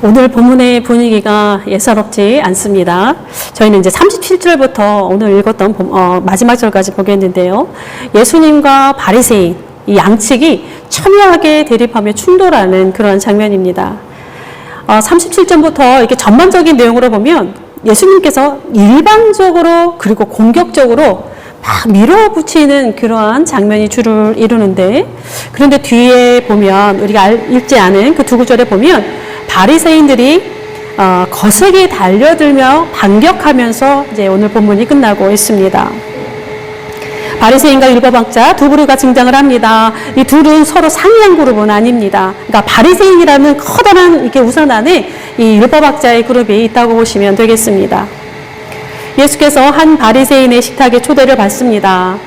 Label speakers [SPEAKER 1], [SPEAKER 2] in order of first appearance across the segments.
[SPEAKER 1] 오늘 본문의 분위기가 예사롭지 않습니다. 저희는 이제 37절부터 오늘 읽었던 마지막 절까지 보겠는데요. 예수님과 바리새인, 이 양측이 첨예하게 대립하며 충돌하는 그런 장면입니다. 37절부터 이렇게 전반적인 내용으로 보면 예수님께서 일방적으로 그리고 공격적으로 막 밀어붙이는 그러한 장면이 주를 이루는데, 그런데 뒤에 보면 우리가 읽지 않은 그 두 구절에 보면 바리새인들이 거세게 달려들며 반격하면서 이제 오늘 본문이 끝나고 있습니다. 바리새인과 율법학자 두 부류가 등장을 합니다. 이 둘은 서로 상이한 그룹은 아닙니다. 그러니까 바리새인이라는 커다란 이렇게 우산 안에 이 율법학자의 그룹이 있다고 보시면 되겠습니다. 예수께서 한 바리새인의 식탁에 초대를 받습니다.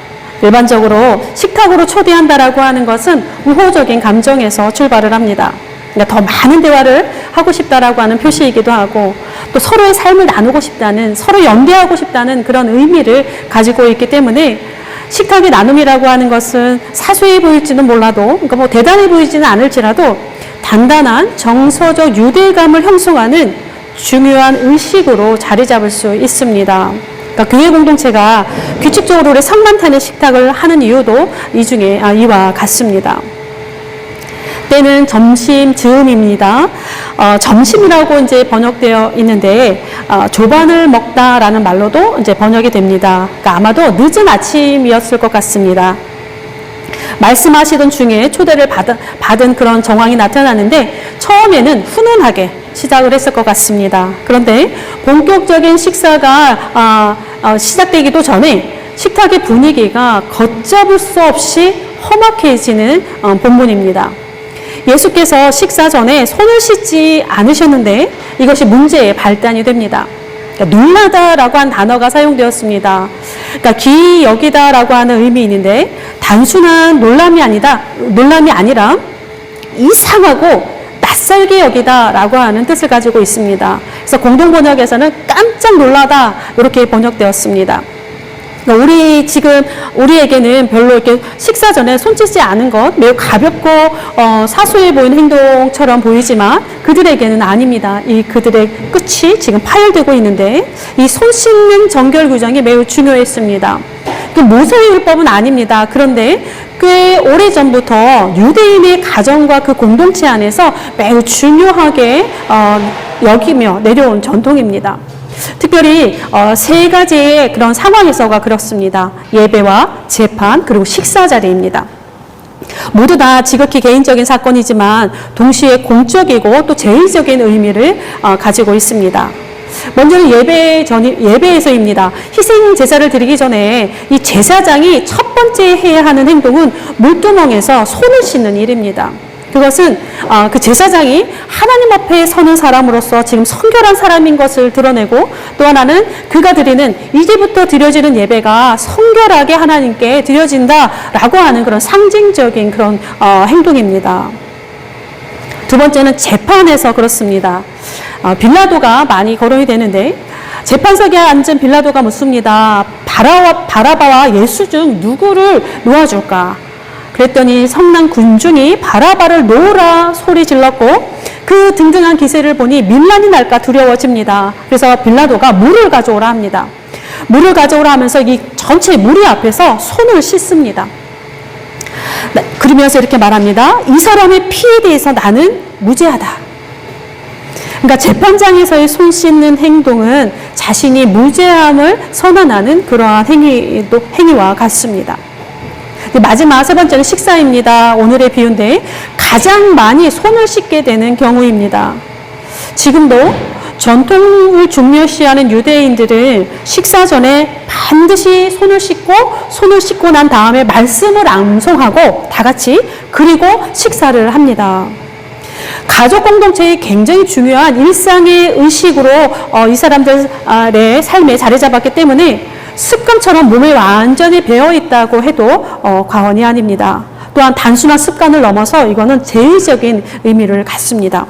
[SPEAKER 1] 일반적으로 식탁으로 초대한다라고 하는 것은 우호적인 감정에서 출발을 합니다. 그러니까 더 많은 대화를 하고 싶다라고 하는 표시이기도 하고, 또 서로의 삶을 나누고 싶다는, 서로 연대하고 싶다는 그런 의미를 가지고 있기 때문에 식탁의 나눔이라고 하는 것은 사소해 보일지는 몰라도, 그러니까 뭐 대단해 보이지는 않을지라도 단단한 정서적 유대감을 형성하는 중요한 의식으로 자리 잡을 수 있습니다. 그러니까 교회 공동체가 규칙적으로 성만탄의 식탁을 하는 이유도 이와 같습니다. 때는 점심 즈음입니다. 점심이라고 이제 번역되어 있는데, 조반을 먹다라는 말로도 이제 번역이 됩니다. 그러니까 아마도 늦은 아침이었을 것 같습니다. 말씀하시던 중에 초대를 받은 그런 정황이 나타나는데, 처음에는 훈훈하게 시작을 했을 것 같습니다. 그런데 본격적인 식사가 시작되기도 전에 식탁의 분위기가 걷잡을 수 없이 험악해지는 본문입니다. 예수께서 식사 전에 손을 씻지 않으셨는데 이것이 문제의 발단이 됩니다. 그러니까 놀라다라고 한 단어가 사용되었습니다. 그러니까 기이 여기다라고 하는 의미인데, 단순한 놀람이 아니라 이상하고 낯설게 여기다라고 하는 뜻을 가지고 있습니다. 그래서 공동 번역에서는 깜짝 놀라다 이렇게 번역되었습니다. 우리에게는 별로 이렇게 식사 전에 손 씻지 않은 것, 매우 가볍고 사소해 보이는 행동처럼 보이지만 그들에게는 아닙니다. 그들의 끝이 지금 파열되고 있는데, 이 손 씻는 정결 규정이 매우 중요했습니다. 모세의 율법은 아닙니다. 그런데 꽤 오래전부터 유대인의 가정과 그 공동체 안에서 매우 중요하게 여기며 내려온 전통입니다. 특별히 세 가지의 그런 상황에서가 그렇습니다. 예배와 재판, 그리고 식사 자리입니다. 모두 다 지극히 개인적인 사건이지만 동시에 공적이고 또 제의적인 의미를 가지고 있습니다. 먼저는 예배에서입니다. 희생 제사를 드리기 전에 이 제사장이 첫 번째 해야 하는 행동은 물두멍에서 손을 씻는 일입니다. 그것은 그 제사장이 하나님 앞에 서는 사람으로서 지금 성결한 사람인 것을 드러내고, 또 하나는 그가 드리는 이제부터 드려지는 예배가 성결하게 하나님께 드려진다라고 하는 그런 상징적인 그런 행동입니다. 두 번째는 재판에서 그렇습니다. 빌라도가 많이 거론이 되는데, 재판석에 앉은 빌라도가 묻습니다. 바라바와 예수 중 누구를 놓아줄까? 그랬더니 성난 군중이 바라바를 놓으라 소리 질렀고, 그 등등한 기세를 보니 밀란이 날까 두려워집니다. 그래서 빌라도가 물을 가져오라 합니다. 물을 가져오라 하면서 이 전체 무리 앞에서 손을 씻습니다. 그러면서 이렇게 말합니다. 이 사람의 피에 대해서 나는 무죄하다. 그러니까 재판장에서의 손 씻는 행동은 자신이 무죄함을 선언하는 그러한 행위와 같습니다. 마지막 세 번째는 식사입니다. 오늘의 비유인데 가장 많이 손을 씻게 되는 경우입니다. 지금도 전통을 중요시하는 유대인들은 식사 전에 반드시 손을 씻고 난 다음에 말씀을 암송하고 다 같이 그리고 식사를 합니다. 가족 공동체의 굉장히 중요한 일상의 의식으로 이 사람들의 삶에 자리 잡았기 때문에 습관처럼 몸에 완전히 배어 있다고 해도 과언이 아닙니다. 또한 단순한 습관을 넘어서 이거는 제의적인 의미를 갖습니다.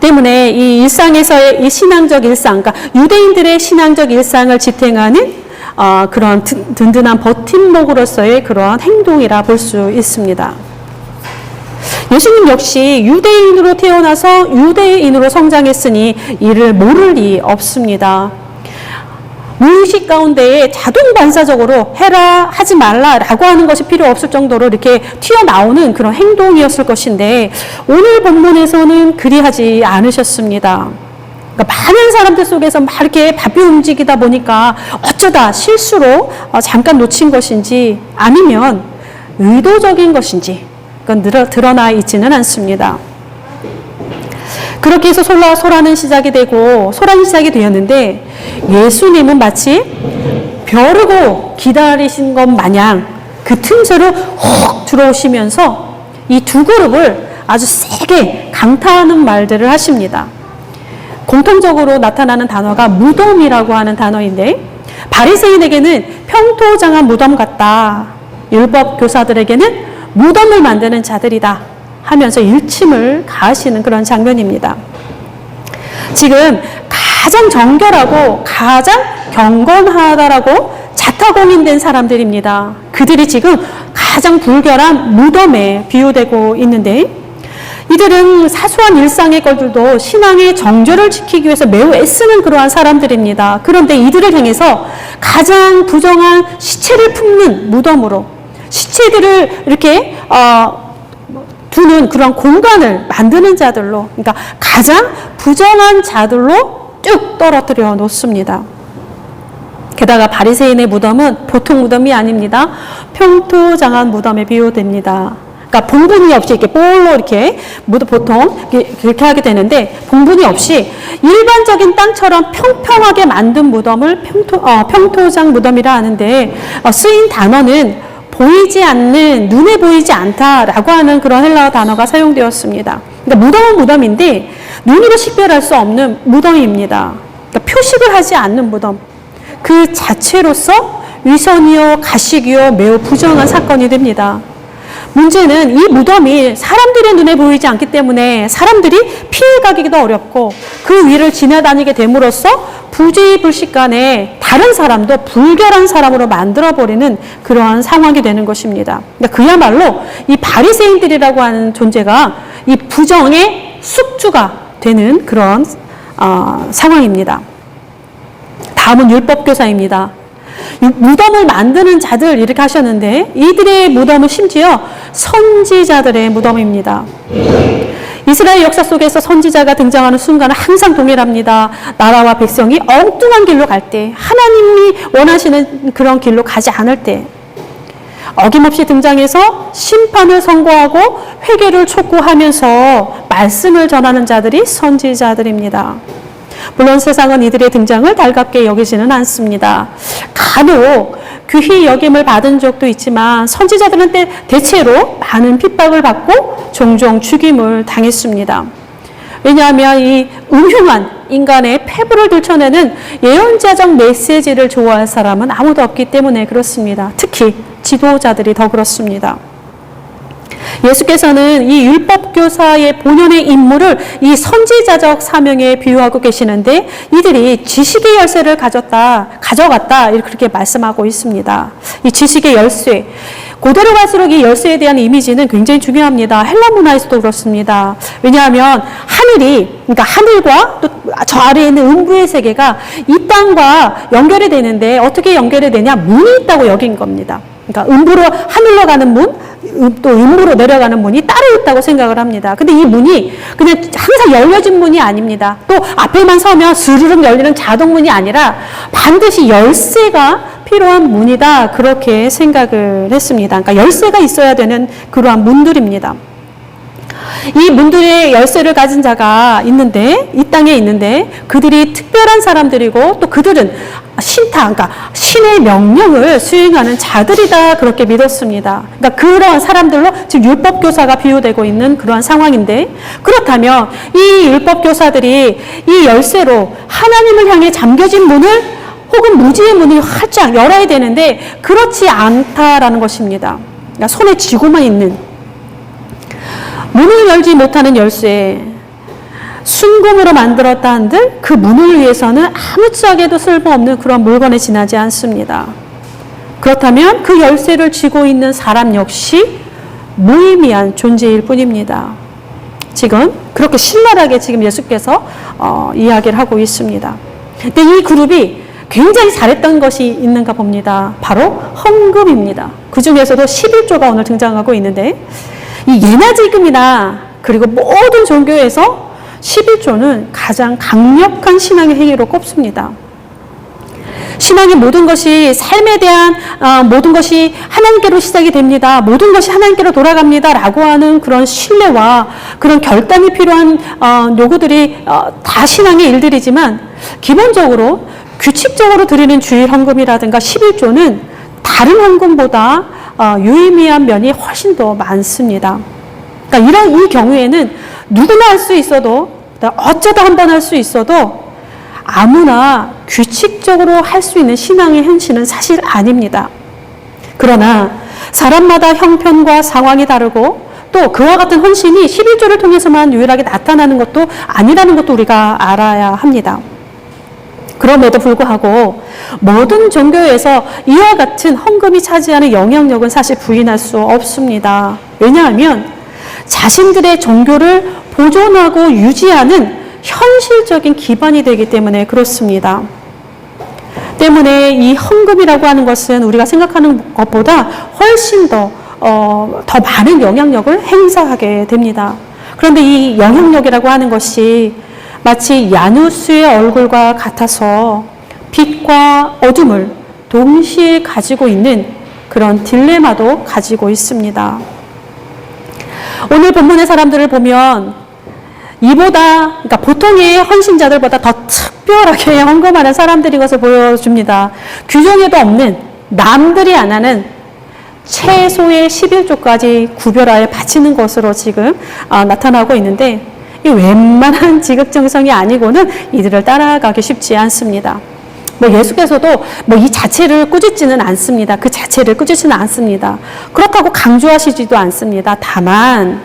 [SPEAKER 1] 때문에 이 일상에서의 이 신앙적 일상, 그러니까 유대인들의 신앙적 일상을 지탱하는 그런 든든한 버팀목으로서의 그러한 행동이라 볼 수 있습니다. 예수님 역시 유대인으로 태어나서 유대인으로 성장했으니 이를 모를 리 없습니다. 무의식 가운데에 자동 반사적으로 해라 하지 말라라고 하는 것이 필요 없을 정도로 이렇게 튀어나오는 그런 행동이었을 것인데 오늘 본문에서는 그리하지 않으셨습니다. 그러니까 많은 사람들 속에서 막 이렇게 바삐 움직이다 보니까 어쩌다 실수로 잠깐 놓친 것인지 아니면 의도적인 것인지 그건 드러나 있지는 않습니다. 그렇게 해서 소란은 시작이 되었는데 예수님은 마치 벼르고 기다리신 것 마냥 그 틈새로 훅 들어오시면서 이 두 그룹을 아주 세게 강타하는 말들을 하십니다. 공통적으로 나타나는 단어가 무덤이라고 하는 단어인데 바리새인에게는 평토장한 무덤 같다. 율법 교사들에게는 무덤을 만드는 자들이다 하면서 일침을 가하시는 그런 장면입니다. 지금 가장 정결하고 가장 경건하다라고 자타공인된 사람들입니다. 그들이 지금 가장 불결한 무덤에 비유되고 있는데 이들은 사소한 일상의 것들도 신앙의 정죄를 지키기 위해서 매우 애쓰는 그러한 사람들입니다. 그런데 이들을 향해서 가장 부정한 시체를 품는 무덤으로 시체들을 이렇게 두는 그런 공간을 만드는 자들로, 그러니까 가장 부정한 자들로 쭉 떨어뜨려 놓습니다. 게다가 바리새인의 무덤은 보통 무덤이 아닙니다. 평토장한 무덤에 비유됩니다. 그러니까 봉분이 없이 이렇게 볼로 이렇게 보통 그렇게 하게 되는데 봉분이 없이 일반적인 땅처럼 평평하게 만든 무덤을 평토장 무덤이라 하는데 쓰인 단어는 보이지 않는, 눈에 보이지 않다라고 하는 그런 헬라어 단어가 사용되었습니다. 그러니까 무덤은 무덤인데 눈으로 식별할 수 없는 무덤입니다. 그러니까 표식을 하지 않는 무덤. 그 자체로서 위선이요, 가식이요, 매우 부정한 사건이 됩니다. 문제는 이 무덤이 사람들의 눈에 보이지 않기 때문에 사람들이 피해가기도 어렵고 그 위를 지나다니게 됨으로써 부지불식간에 다른 사람도 불결한 사람으로 만들어버리는 그러한 상황이 되는 것입니다. 그러니까 그야말로 이 바리새인들이라고 하는 존재가 이 부정의 숙주가 되는 그런 상황입니다. 다음은 율법교사입니다. 무덤을 만드는 자들 이렇게 하셨는데 이들의 무덤은 심지어 선지자들의 무덤입니다. 이스라엘 역사 속에서 선지자가 등장하는 순간은 항상 동일합니다. 나라와 백성이 엉뚱한 길로 갈 때, 하나님이 원하시는 그런 길로 가지 않을 때 어김없이 등장해서 심판을 선고하고 회개를 촉구하면서 말씀을 전하는 자들이 선지자들입니다. 물론 세상은 이들의 등장을 달갑게 여기지는 않습니다. 간혹 귀히 여김을 받은 적도 있지만 선지자들은 대체로 많은 핍박을 받고 종종 죽임을 당했습니다. 왜냐하면 이 음흉한 인간의 패부를 들춰내는 예언자적 메시지를 좋아할 사람은 아무도 없기 때문에 그렇습니다. 특히 지도자들이 더 그렇습니다. 예수께서는 이 율법교사의 본연의 임무를 이 선지자적 사명에 비유하고 계시는데 이들이 지식의 열쇠를 가져갔다 이렇게 그렇게 말씀하고 있습니다. 이 지식의 열쇠, 고대로 갈수록 이 열쇠에 대한 이미지는 굉장히 중요합니다. 헬라 문화에서도 그렇습니다. 왜냐하면 그러니까 하늘과 또 저 아래에 있는 음부의 세계가 이 땅과 연결이 되는데 어떻게 연결이 되냐? 문이 있다고 여긴 겁니다. 그러니까 하늘로 가는 문, 또 음부로 내려가는 문이 따로 있다고 생각을 합니다. 근데 이 문이 그냥 항상 열려진 문이 아닙니다. 또 앞에만 서면 스르륵 열리는 자동문이 아니라 반드시 열쇠가 필요한 문이다. 그렇게 생각을 했습니다. 그러니까 열쇠가 있어야 되는 그러한 문들입니다. 이 문들의 열쇠를 가진 자가 있는데, 이 땅에 있는데, 그들이 특별한 사람들이고, 또 그들은 그러니까 신의 명령을 수행하는 자들이다. 그렇게 믿었습니다. 그러니까 그러한 사람들로 지금 율법교사가 비유되고 있는 그러한 상황인데, 그렇다면 이 율법교사들이 이 열쇠로 하나님을 향해 잠겨진 문을 혹은 무지의 문을 활짝 열어야 되는데, 그렇지 않다라는 것입니다. 그러니까 손에 쥐고만 있는 문을 열지 못하는 열쇠, 순금으로 만들었다 한들 그 문을 위해서는 아무짝에도 쓸모없는 그런 물건에 지나지 않습니다. 그렇다면 그 열쇠를 쥐고 있는 사람 역시 무의미한 존재일 뿐입니다. 지금 그렇게 신랄하게 지금 예수께서 이야기를 하고 있습니다. 근데 이 그룹이 굉장히 잘했던 것이 있는가 봅니다. 바로 헌금입니다. 그 중에서도 11조가 오늘 등장하고 있는데, 이 예나 지금이나 그리고 모든 종교에서 11조는 가장 강력한 신앙의 행위로 꼽습니다. 신앙의 모든 것이, 삶에 대한 모든 것이 하나님께로 시작이 됩니다. 모든 것이 하나님께로 돌아갑니다. 라고 하는 그런 신뢰와 그런 결단이 필요한 요구들이 다 신앙의 일들이지만, 기본적으로 규칙적으로 드리는 주일 헌금이라든가 11조는 다른 헌금보다 유의미한 면이 훨씬 더 많습니다. 그러니까 이 경우에는 누구나 할 수 있어도, 어쩌다 한 번 할 수 있어도 아무나 규칙적으로 할 수 있는 신앙의 현실은 사실 아닙니다. 그러나 사람마다 형편과 상황이 다르고, 또 그와 같은 헌신이 11조를 통해서만 유일하게 나타나는 것도 아니라는 것도 우리가 알아야 합니다. 그럼에도 불구하고 모든 종교에서 이와 같은 헌금이 차지하는 영향력은 사실 부인할 수 없습니다. 왜냐하면 자신들의 종교를 보존하고 유지하는 현실적인 기반이 되기 때문에 그렇습니다. 때문에 이 헌금이라고 하는 것은 우리가 생각하는 것보다 훨씬 더 많은 영향력을 행사하게 됩니다. 그런데 이 영향력이라고 하는 것이 마치 야누스의 얼굴과 같아서 빛과 어둠을 동시에 가지고 있는 그런 딜레마도 가지고 있습니다. 오늘 본문의 사람들을 보면 그러니까 보통의 헌신자들보다 더 특별하게 헌금하는 사람들인 것을 보여줍니다. 규정에도 없는, 남들이 안 하는 최소의 11조까지 구별하여 바치는 것으로 지금 나타나고 있는데, 이 웬만한 지극정성이 아니고는 이들을 따라가기 쉽지 않습니다. 예수께서도 이 자체를 꾸짖지는 않습니다. 그 자체를 꾸짖지는 않습니다. 그렇다고 강조하시지도 않습니다. 다만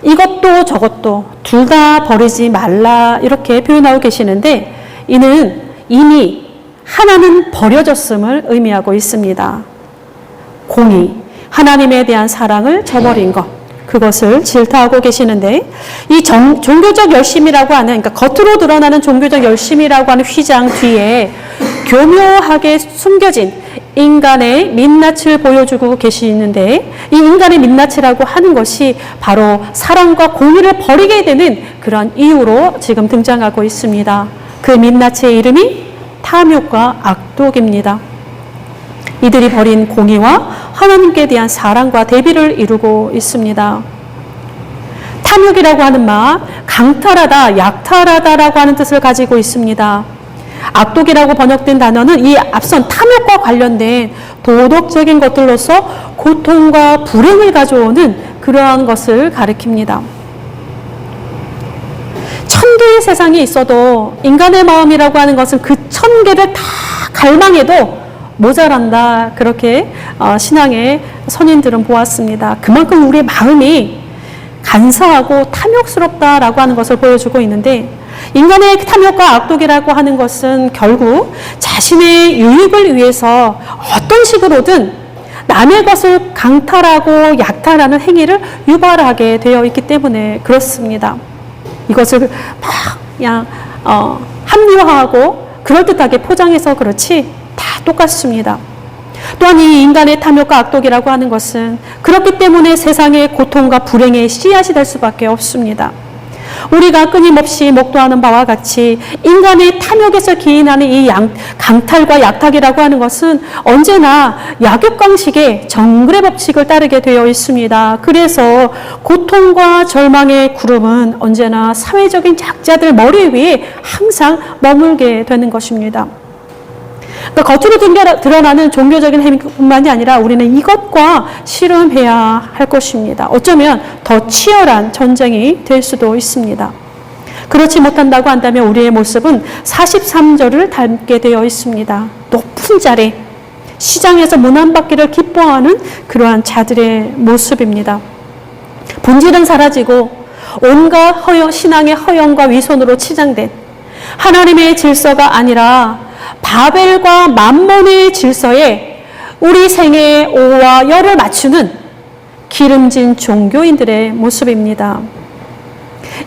[SPEAKER 1] 이것도 저것도 둘 다 버리지 말라 이렇게 표현하고 계시는데, 이는 이미 하나는 버려졌음을 의미하고 있습니다. 공의, 하나님에 대한 사랑을 저버린 것, 그것을 질타하고 계시는데, 이 종교적 열심이라고 하는, 그러니까 겉으로 드러나는 종교적 열심이라고 하는 휘장 뒤에 교묘하게 숨겨진 인간의 민낯을 보여주고 계시는데, 이 인간의 민낯이라고 하는 것이 바로 사랑과 공의를 버리게 되는 그런 이유로 지금 등장하고 있습니다. 그 민낯의 이름이 탐욕과 악독입니다. 이들이 버린 공의와 하나님께 대한 사랑과 대비를 이루고 있습니다. 탐욕이라고 하는 말, 강탈하다, 약탈하다라고 하는 뜻을 가지고 있습니다. 악독이라고 번역된 단어는 이 앞선 탐욕과 관련된 도덕적인 것들로서 고통과 불행을 가져오는 그러한 것을 가리킵니다. 천개의 세상에 있어도 인간의 마음이라고 하는 것은 그 1000개를 다 갈망해도 모자란다. 그렇게 신앙의 선인들은 보았습니다. 그만큼 우리의 마음이 간사하고 탐욕스럽다라고 하는 것을 보여주고 있는데, 인간의 탐욕과 악독이라고 하는 것은 결국 자신의 유익을 위해서 어떤 식으로든 남의 것을 강탈하고 약탈하는 행위를 유발하게 되어 있기 때문에 그렇습니다. 이것을 막 그냥 합리화하고 그럴듯하게 포장해서 그렇지 다 똑같습니다. 또한 이 인간의 탐욕과 악독이라고 하는 것은 그렇기 때문에 세상의 고통과 불행의 씨앗이 될 수밖에 없습니다. 우리가 끊임없이 목도하는 바와 같이 인간의 탐욕에서 기인하는 이 강탈과 약탈이라고 하는 것은 언제나 약육강식의 정글의 법칙을 따르게 되어 있습니다. 그래서 고통과 절망의 구름은 언제나 사회적인 약자들 머리 위에 항상 머물게 되는 것입니다. 그러니까 겉으로 드러나는 종교적인 행위뿐만이 아니라 우리는 이것과 씨름해야 할 것입니다. 어쩌면 더 치열한 전쟁이 될 수도 있습니다. 그렇지 못한다고 한다면 우리의 모습은 43절을 닮게 되어 있습니다. 높은 자리, 시장에서 문안받기를 기뻐하는 그러한 자들의 모습입니다. 본질은 사라지고 온갖 신앙의 허영과 위선으로 치장된 하나님의 질서가 아니라 바벨과 만몬의 질서에 우리 생의 오와 열을 맞추는 기름진 종교인들의 모습입니다.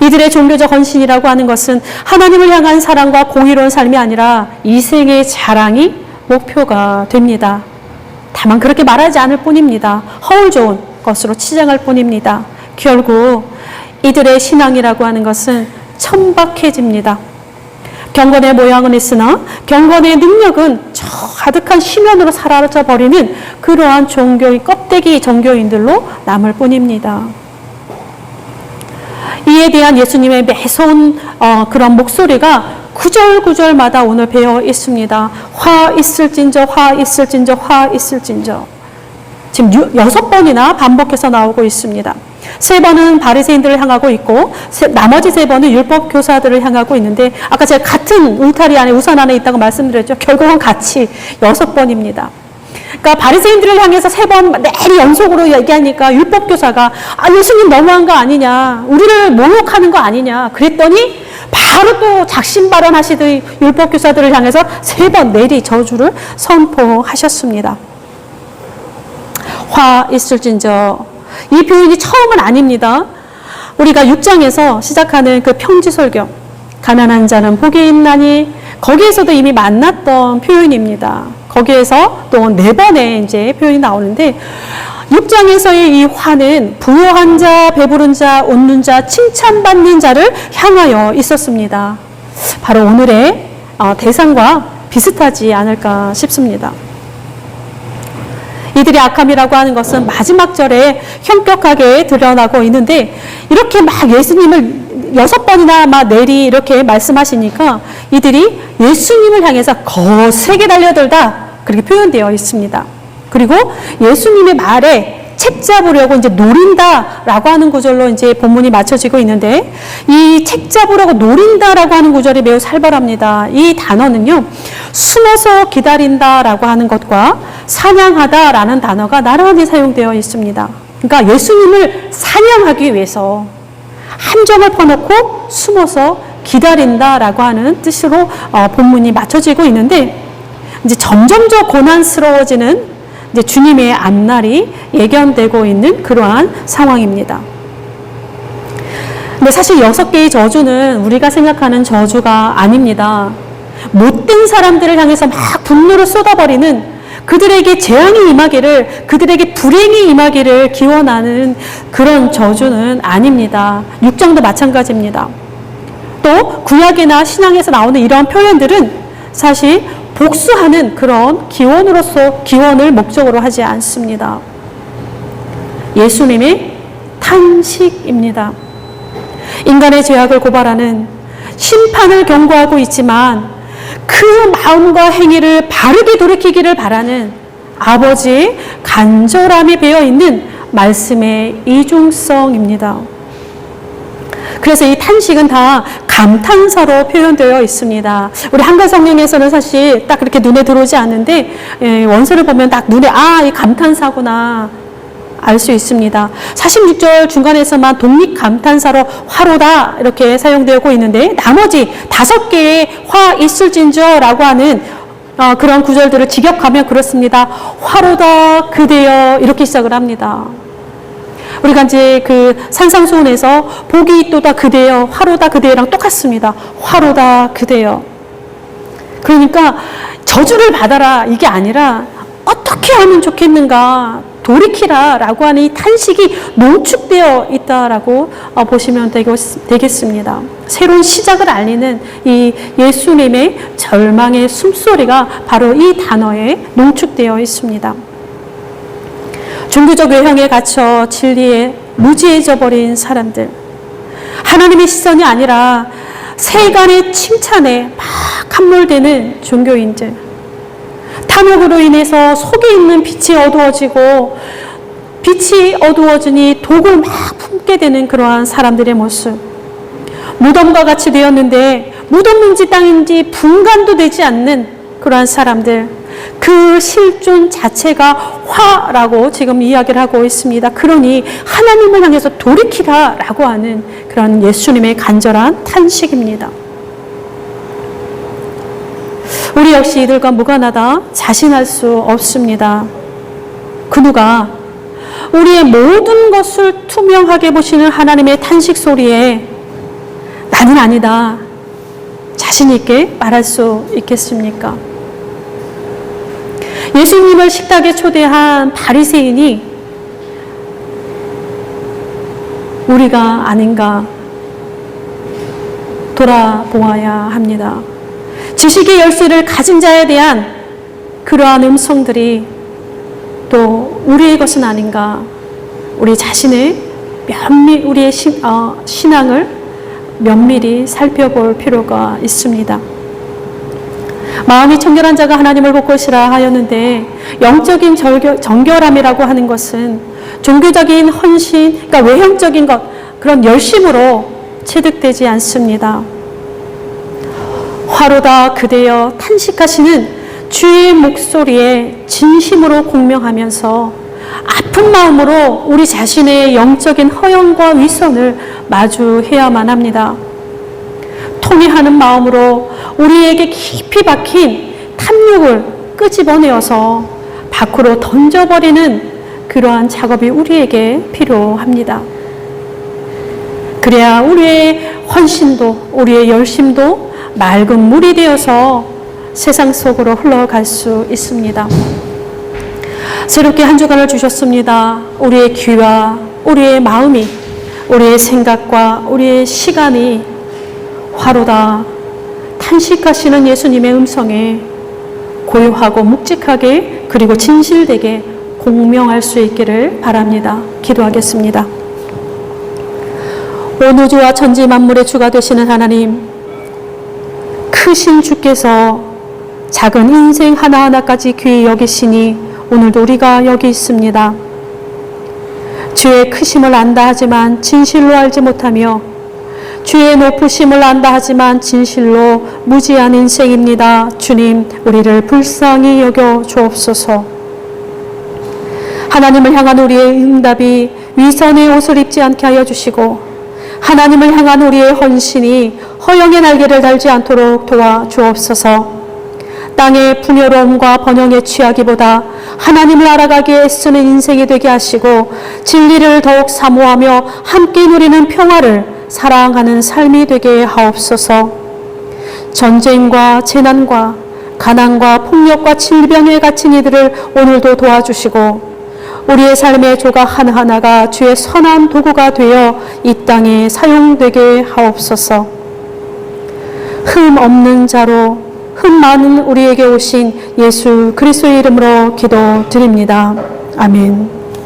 [SPEAKER 1] 이들의 종교적 헌신이라고 하는 것은 하나님을 향한 사랑과 공의로운 삶이 아니라 이생의 자랑이 목표가 됩니다. 다만 그렇게 말하지 않을 뿐입니다. 허울 좋은 것으로 치장할 뿐입니다. 결국 이들의 신앙이라고 하는 것은 천박해집니다. 경건의 모양은 있으나 경건의 능력은 저 가득한 심연으로 사라져버리는 그러한 종교의 껍데기 종교인들로 남을 뿐입니다. 이에 대한 예수님의 매서운 그런 목소리가 구절구절마다 오늘 배어 있습니다. 화 있을진저, 화 있을진저, 화 있을진저. 지금 6번이나 반복해서 나오고 있습니다. 3번은 바리새인들을 향하고 있고 나머지 3번은 율법 교사들을 향하고 있는데 아까 제가 같은 울타리 안에 우산 안에 있다고 말씀드렸죠. 결국은 같이 6번입니다. 그러니까 바리새인들을 향해서 3번 내리 연속으로 얘기하니까 율법 교사가 예수님 너무한 거 아니냐, 우리를 모욕하는 거 아니냐 그랬더니 바로 또 작심 발언하시더니 율법 교사들을 향해서 3번 내리 저주를 선포하셨습니다. 화 있을진저, 이 표현이 처음은 아닙니다. 우리가 6장에서 시작하는 그 평지설교, 가난한 자는 복이 있나니, 거기에서도 이미 만났던 표현입니다. 거기에서 또 4번의 이제 표현이 나오는데, 6장에서의 이 화는 부요한 자, 배부른 자, 웃는 자, 칭찬받는 자를 향하여 있었습니다. 바로 오늘의 대상과 비슷하지 않을까 싶습니다. 이들의 악함이라고 하는 것은 마지막 절에 현격하게 드러나고 있는데, 이렇게 막 예수님을 6번이나 막 내리 이렇게 말씀하시니까 이들이 예수님을 향해서 거세게 달려들다 그렇게 표현되어 있습니다. 그리고 예수님의 말에 책 잡으려고 이제 노린다라고 하는 구절로 이제 본문이 맞춰지고 있는데, 이 책 잡으려고 노린다라고 하는 구절이 매우 살벌합니다. 이 단어는요, 숨어서 기다린다라고 하는 것과 사냥하다라는 단어가 나란히 사용되어 있습니다. 그러니까 예수님을 사냥하기 위해서 함정을 퍼놓고 숨어서 기다린다라고 하는 뜻으로 본문이 맞춰지고 있는데, 이제 점점 더 고난스러워지는 이제 주님의 앞날이 예견되고 있는 그러한 상황입니다. 근데 사실 6개의 저주는 우리가 생각하는 저주가 아닙니다. 못된 사람들을 향해서 막 분노를 쏟아버리는, 그들에게 재앙이 임하기를, 그들에게 불행이 임하기를 기원하는 그런 저주는 아닙니다. 6장도 마찬가지입니다. 또 구약이나 신앙에서 나오는 이런 표현들은 사실 복수하는 그런 기원을 목적으로 하지 않습니다. 예수님의 탄식입니다. 인간의 죄악을 고발하는, 심판을 경고하고 있지만 그 마음과 행위를 바르게 돌이키기를 바라는 아버지의 간절함이 배어있는 말씀의 이중성입니다. 그래서 이 탄식은 다 감탄사로 표현되어 있습니다. 우리 한글 성경에서는 사실 딱 그렇게 눈에 들어오지 않는데, 원서를 보면 딱 눈에 이 감탄사구나 알 수 있습니다. 46절 중간에서만 독립 감탄사로 화로다 이렇게 사용되고 있는데, 나머지 5개의 화 있을진저라고 하는 그런 구절들을 직역하면 그렇습니다. 화로다 그대여 이렇게 시작을 합니다. 우리가 이제 그 산상수훈에서 복이 있도다 그대여, 화로다 그대여랑 똑같습니다. 화로다 그대여. 그러니까 저주를 받아라 이게 아니라 어떻게 하면 좋겠는가 돌이키라 라고 하는 이 탄식이 농축되어 있다라고 보시면 되겠습니다. 새로운 시작을 알리는 이 예수님의 절망의 숨소리가 바로 이 단어에 농축되어 있습니다. 종교적 외형에 갇혀 진리에 무지해져 버린 사람들, 하나님의 시선이 아니라 세간의 칭찬에 막 함몰되는 종교인들, 탐욕으로 인해서 속에 있는 빛이 어두워지고 빛이 어두워지니 독을 막 품게 되는 그러한 사람들의 모습, 무덤과 같이 되었는데 무덤인지 땅인지 분간도 되지 않는 그러한 사람들, 그 실존 자체가 화라고 지금 이야기를 하고 있습니다. 그러니 하나님을 향해서 돌이키라라고 하는 그런 예수님의 간절한 탄식입니다. 우리 역시 이들과 무관하다 자신할 수 없습니다. 그 누가 우리의 모든 것을 투명하게 보시는 하나님의 탄식 소리에 나는 아니다, 자신 있게 말할 수 있겠습니까? 예수님을 식탁에 초대한 바리새인이 우리가 아닌가 돌아보아야 합니다. 지식의 열쇠를 가진 자에 대한 그러한 음성들이 또 우리의 것은 아닌가, 우리 자신의 우리의 신앙을 면밀히 살펴볼 필요가 있습니다. 마음이 청결한 자가 하나님을 볼 것이라 하였는데, 영적인 정결함이라고 하는 것은 종교적인 헌신, 그러니까 외형적인 것, 그런 열심으로 체득되지 않습니다. 화로다 그대여 탄식하시는 주의 목소리에 진심으로 공명하면서 아픈 마음으로 우리 자신의 영적인 허영과 위선을 마주해야만 합니다. 통회하는 마음으로 우리에게 깊이 박힌 탐욕을 끄집어내어서 밖으로 던져버리는 그러한 작업이 우리에게 필요합니다. 그래야 우리의 헌신도, 우리의 열심도 맑은 물이 되어서 세상 속으로 흘러갈 수 있습니다. 새롭게 한 주간을 주셨습니다. 우리의 귀와 우리의 마음이, 우리의 생각과 우리의 시간이 화로다 탄식하시는 예수님의 음성에 고요하고 묵직하게 그리고 진실되게 공명할 수 있기를 바랍니다. 기도하겠습니다. 온 우주와 천지 만물의 주가 되시는 하나님, 크신 주께서 작은 인생 하나하나까지 귀히 여기시니 오늘도 우리가 여기 있습니다. 주의 크심을 안다 하지만 진실로 알지 못하며 주의 높으심을 안다 하지만 진실로 무지한 인생입니다. 주님, 우리를 불쌍히 여겨 주옵소서. 하나님을 향한 우리의 응답이 위선의 옷을 입지 않게 하여 주시고, 하나님을 향한 우리의 헌신이 허영의 날개를 달지 않도록 도와주옵소서. 땅의 풍요로움과 번영에 취하기보다 하나님을 알아가기에 애쓰는 인생이 되게 하시고, 진리를 더욱 사모하며 함께 누리는 평화를 사랑하는 삶이 되게 하옵소서. 전쟁과 재난과 가난과 폭력과 질병에 갇힌 이들을 오늘도 도와주시고, 우리의 삶의 조각 하나하나가 주의 선한 도구가 되어 이 땅에 사용되게 하옵소서. 흠 없는 자로 흠 많은 우리에게 오신 예수 그리스도의 이름으로 기도드립니다. 아멘.